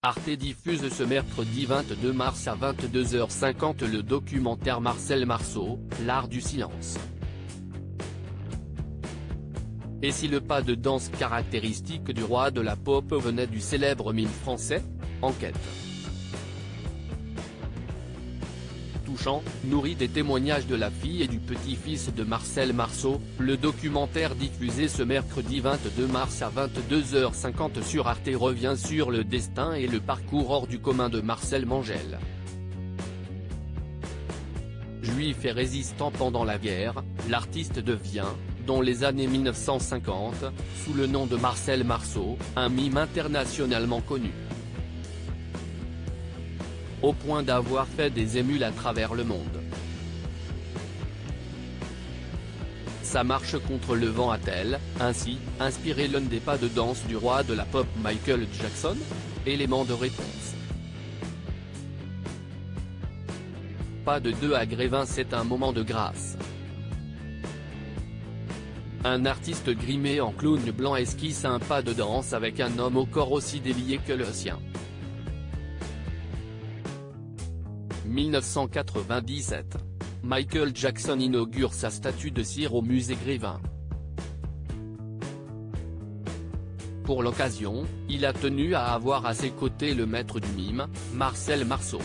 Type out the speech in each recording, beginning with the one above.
Arte diffuse ce mercredi 22 mars à 22h50 le documentaire Marcel Marceau, l'art du silence. Et si le pas de danse caractéristique du roi de la pop venait du célèbre mime français ? Enquête. Touchant, nourri des témoignages de la fille et du petit-fils de Marcel Marceau, le documentaire diffusé ce mercredi 22 mars à 22h50 sur Arte revient sur le destin et le parcours hors du commun de Marcel Mangel. Juif et résistant pendant la guerre, l'artiste devient, dans les années 1950, sous le nom de Marcel Marceau, un mime internationalement connu. Au point d'avoir fait des émules à travers le monde. Sa marche contre le vent a-t-elle, ainsi, inspiré l'un des pas de danse du roi de la pop Michael Jackson ? Élément de réponse. Pas de 2 à Grévin, c'est un moment de grâce. Un artiste grimé en clown blanc esquisse un pas de danse avec un homme au corps aussi délié que le sien. 1997. Michael Jackson inaugure sa statue de cire au musée Grévin. Pour l'occasion, il a tenu à avoir à ses côtés le maître du mime, Marcel Marceau.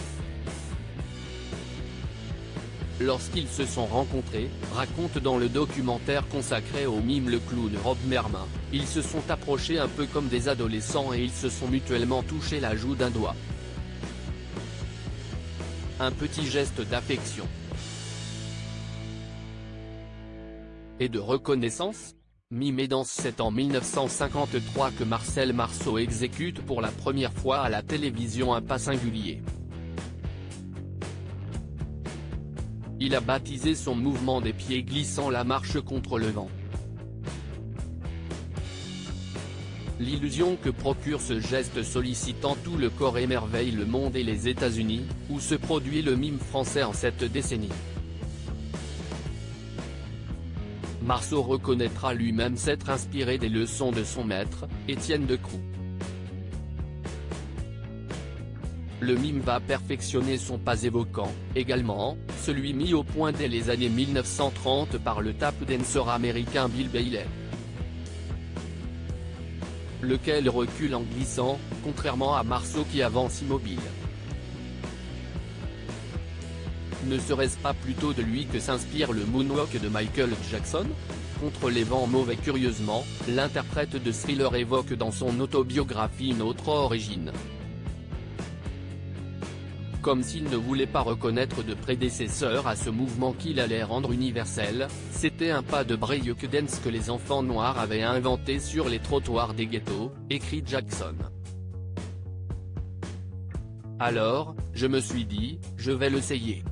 Lorsqu'ils se sont rencontrés, raconte dans le documentaire consacré au mime le clown Rob Mermin, ils se sont approchés un peu comme des adolescents et ils se sont mutuellement touchés la joue d'un doigt. Un petit geste d'affection et de reconnaissance. Mime et danse, c'est en 1953 que Marcel Marceau exécute pour la première fois à la télévision un pas singulier. Il a baptisé son mouvement des pieds glissants la marche contre le vent. L'illusion que procure ce geste sollicitant tout le corps émerveille le monde et les États-Unis, où se produit le mime français en cette décennie. Marceau reconnaîtra lui-même s'être inspiré des leçons de son maître, Étienne Decroux. Le mime va perfectionner son pas évoquant, également, celui mis au point dès les années 1930 par le tap dancer américain Bill Bailey. Lequel recule en glissant, contrairement à Marceau qui avance immobile. Ne serait-ce pas plutôt de lui que s'inspire le moonwalk de Michael Jackson ? Contre les vents mauvais. Curieusement, l'interprète de Thriller évoque dans son autobiographie une autre origine. Comme s'il ne voulait pas reconnaître de prédécesseur à ce mouvement qu'il allait rendre universel, c'était un pas de breakdance que les enfants noirs avaient inventé sur les trottoirs des ghettos, écrit Jackson. Alors, je me suis dit, je vais l'essayer.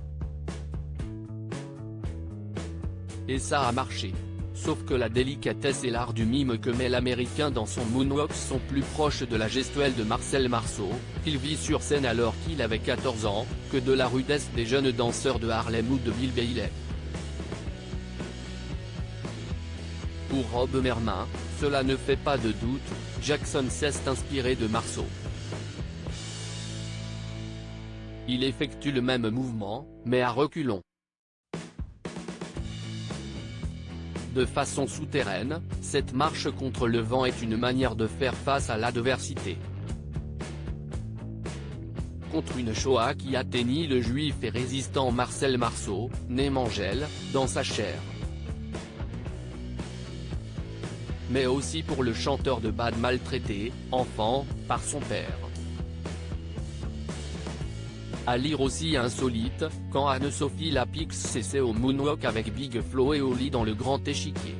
Et ça a marché. Sauf que la délicatesse et l'art du mime que met l'américain dans son moonwalk sont plus proches de la gestuelle de Marcel Marceau, qu'il vit sur scène alors qu'il avait 14 ans, que de la rudesse des jeunes danseurs de Harlem ou de Bill Bailey. Pour Rob Mermin, cela ne fait pas de doute, Jackson s'est inspiré de Marceau. Il effectue le même mouvement, mais à reculons. De façon souterraine, cette marche contre le vent est une manière de faire face à l'adversité. Contre une Shoah qui atteignit le juif et résistant Marcel Marceau, né Mangel, dans sa chair. Mais aussi pour le chanteur de bad maltraité, enfant, par son père. À lire aussi insolite, quand Anne-Sophie Lapix s'essaie au moonwalk avec Big Flo et Oli dans le grand échiquier.